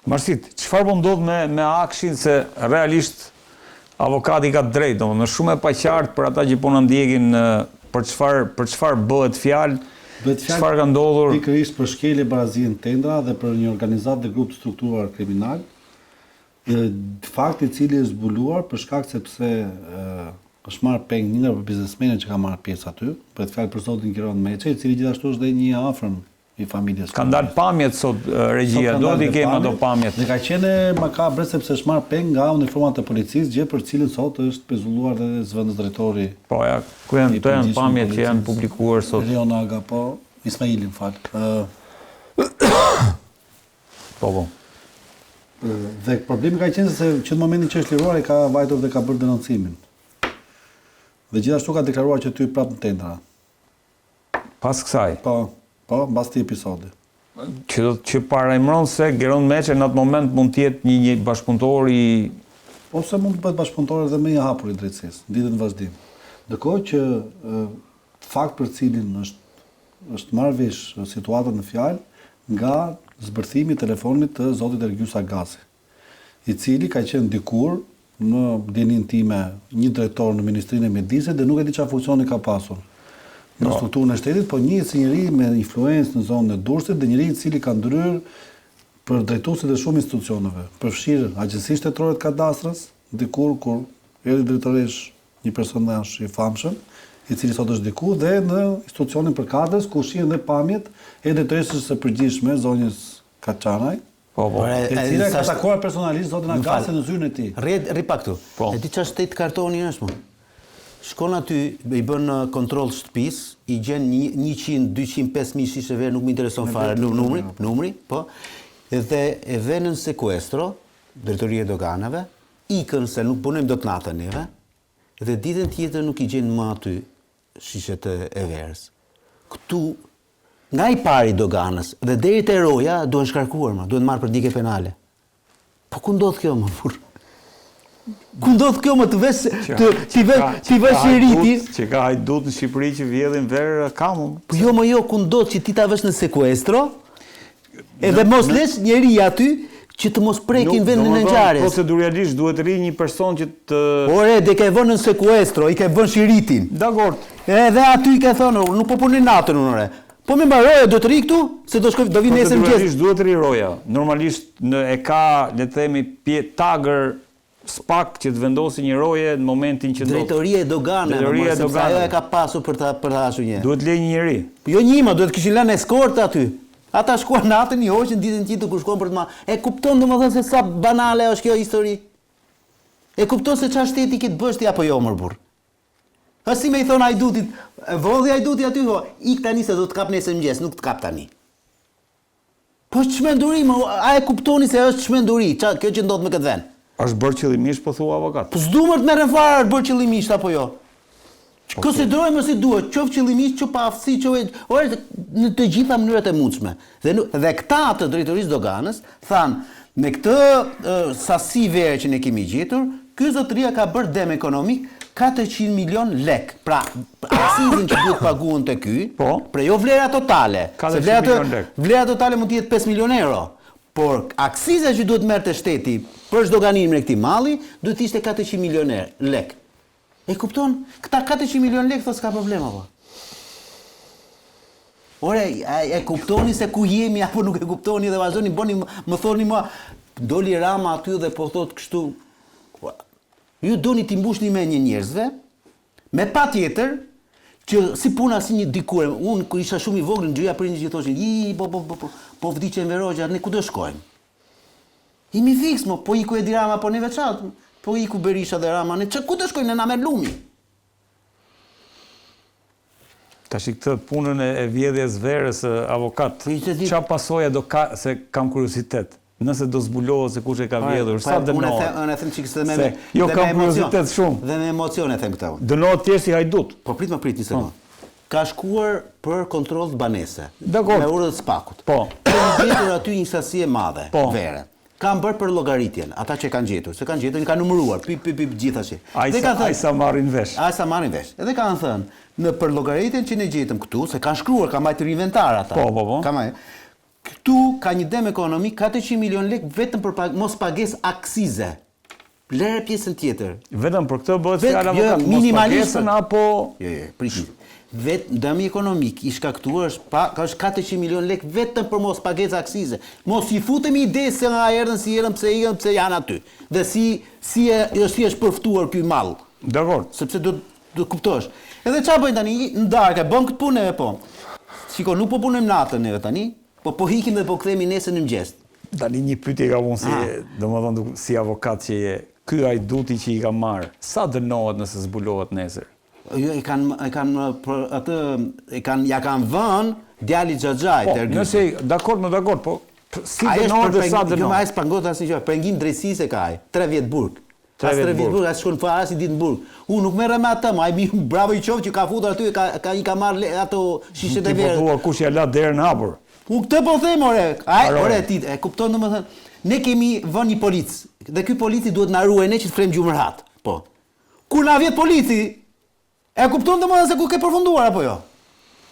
Marsit, çfarë po ndodh me Akshin se realisht avokati ka drejt, domethënë shumë e paqartë për ata që po na ndjekin për çfarë bëhet fjalë, çfarë ka ndodhur. Pikërisht për shkelje barazien tendra dhe për një organizatë dhe grup të strukturuar kriminal, fakti i cili është zbuluar për shkak sepse është marrë peng një nga biznesmenët që ka marrë pjesë aty, për të fjalë për zotin Kiron Meçe, i cili gjithashtu është dhe një afërm i familjes. Ka dalë pamjet sot regjia, do t'i kemi ato pamjet. Dhe ka qenë makabre sepse është marrë peng nga uniformat e policisë, gjë për cilën sot është pezulluar dhe zëvendës drejtori. Po ja, ku janë pamjet që janë publikuar sot? Leon Aga, po, Ismaili, më fal. Po. Dhe problemi ka qenë se që në momentin që është liruar ka vajtur dhe ka bërë denoncimin. Dhe gjithashtu ka deklaruar që ty prapë në tendra. Pas kësaj? Po, mbas këtij episodi. Që parajmëron se Geron Meçe në atë moment mund të jetë një bashkëpunëtor i... Ose mund të bëhet bashkëpunëtor edhe me një hapur i drejtësisë, ditën e vazhdim. Ndërkohë që fakt për cilin është marrë vesh situata në fjalë nga zbërthimi i telefonit të zotit Ergjus Agasi, i cili ka qenë dikur në dinin time një drejtor në Ministrinë e Mjedisit dhe nuk e di çfarë funksioni ka pasur në strukturën e shtetit, po njihet si njëri me influencë në zonën e Durrësit dhe njëri i cili ka ndryrë për drejtuesit e shumë institucioneve, përfshirë Agjencinë Shtetërore të Kadastrës, dikur kur erdhi drejtoresh një personazh i famshëm, i cili sot është diku, dhe në institucionin përkatës ku shihen dhe pamjet e drejtoresës së përgjithshme zonjës Kaçanaj. Po. E cila ka takuar personalisht zotin Agasi në zyrën e tij. Rri pak këtu. E di çfarë shteti kartoni është më? Shkon aty, i bën kontroll shtëpisë, i gjen 100, 200, 5.000 shishe verë, nuk më intereson fare numri, po. Dhe e vënë në sekuestro, drejtoria e doganave, ikën se nuk punojmë dot natën neve, dhe ditën tjetër nuk i gjen më aty shishet e verës. Këtu nga i pari doganës dhe deri te roja duhen shkarkuar, duhen marrë për dike penale. Po ku ndodh kjo më burr? Ku ndodh kjo më të vesh ti vesh ritin që ka hajdut në Shqipëri që vjedhin verë kamun. Po jo, ku ndodh që ti ta vesh në sekuestro edhe mos lesh njeri aty që të mos prekin vendin e ngjarjes. Proceduralisht duhet rri një person që të... Ore, dhe ke vënë në sekuestro, i ke vënë shiritin. Dakor. Edhe aty i ke thonë, nuk po punin natën unë. Po me mbaroja do të ri këtu, se do vi nesër mëngjes. Proceduralisht duhet rri roja. Normalisht e ka, le të themi, tagër spak që të vendosi një roje në momentin që drejtoria e doganave, sepse ajo e ka pasur për ta ashtu një. Duhet lejë një njeri. Jo një, ma duhet kishin lënë eskortë aty. Ata shkuan natën, i hoqën ditën tjetër kur shkuan për të marrë. E kupton domethënë se sa banale është kjo histori. E kupton se çfarë shteti ke të bësh ti apo jo më burr. Si me i thon Hajdutit, vodhi Hajduti aty, ik tani se do të kap nesër mëngjes, nuk të kap tani. Po çmenduri, a e kuptoni se është çmenduri, kjo që ndodh me këtë vend. Është bërë qëllimisht, po thua avokat. Po s'duhet të merren fare bërë qëllimisht apo jo. Konsiderojmë si duhet, qoftë qëllimisht, qoftë pa aftësi, ore në të gjitha mënyrat e mundshme. Dhe këta të drejtorisë doganës thanë, me këtë sasi vere që ne kemi gjetur, ky zotëria ka bërë dem ekonomik 400 milion lek. Pra, aksizin që duhet paguën te ky, pra jo vlera totale. Se vlera totale mund të jetë 5 milion euro. Por aksiza që duhet merrte shteti për zdoganimin e këtij malli, duhet të ishte 400 milion lek. E kupton? Këta 400 milion lek thos ka problem apo? Ore, e kuptoni se ku jemi apo nuk e kuptoni dhe vazhdoni më thoni mua, doli Rama aty dhe po thot kështu. Ju doni t'i mbushni me një njerëzve, me patjetër që si puna si një dikur, unë kur isha shumë i vogël në gjyja për një që thoshin, po vdiqen Verogja, ne ku do shkojmë? Imi fiks, po iku Edi Rama, po neve qatë, po iku Berisha dhe Rama, ne ku do shkojmë, ne na merr lumi. Tash këtë punën e vjedhjes verës avokat, çfarë pasoja do ka, se kam kuriozitet. Nëse do zbulohet se kush e ka vjedhur, sa dënohet? Unë e them çikse me jo kam kuriozitet shumë. Dhe me emocione them këtë. Dënohet tjerë si Hajdut. Po prit një sekond. Ka shkuar për kontroll banese. Me urët spakut. Po. Kanë gjetur aty një sasi e madhe vere. Kanë bërë për llogaritjen, ata që kanë gjetur, se kanë gjetur, kanë numëruar, pip gjithashtu. Ai sa marrin vesh. Edhe kanë thënë, në për llogaritjen që ne gjetëm këtu, se kanë shkruar, kanë mbajtur inventar ata. Po. Këtu ka një dem ekonomik 400 milion lek vetëm për mos pagesë aksize. Lere pjesën tjetër. Vetëm për këtë bëhet fjala avokat, mos minimalisht pagesën apo prish. Dëmi ekonomik i shkaktuar është 400 milion lek vetëm për mos pagesë aksize. Mos i futemi ide se nga erdhën si erdhën, pse janë aty. Dhe si është përftuar ky mall. Dakor. Sepse do kuptosh. Edhe çfarë bëjnë tani? Ndarë, bën këtë punë po. Shiko, nuk po punojmë natën neve tani, po hikim dhe po kthehemi nesër në mëngjes. Tani një pyetje ka unë si avokat që je. Ky ajduti që i ka marr, sa dënohet nëse zbulohet nesër? Jo, ja kanë vënë djalit Xhaxhait. Nëse dakor, po si dënohet dhe sa dënohet? Jo, ai s'pagot asnjë gjë, pengim drejtësisë ka ai, 3 vjet burg. 3 vjet burg, as shkon fare as i ditë në burg. Unë nuk merrem me atë, ai bravo i qoftë që ka futur aty, i ka marrë ato shishet e verë. Ti po thua kush ja la derën hapur. Unë këtë po them, ore, ti e kupton domethënë, ne kemi vënë një polic, dhe ky polici duhet na ruaj ne që të frem gjumërhat. Po. Kur na vjet polici, e kupton domethënë se ku ke përfunduar apo jo?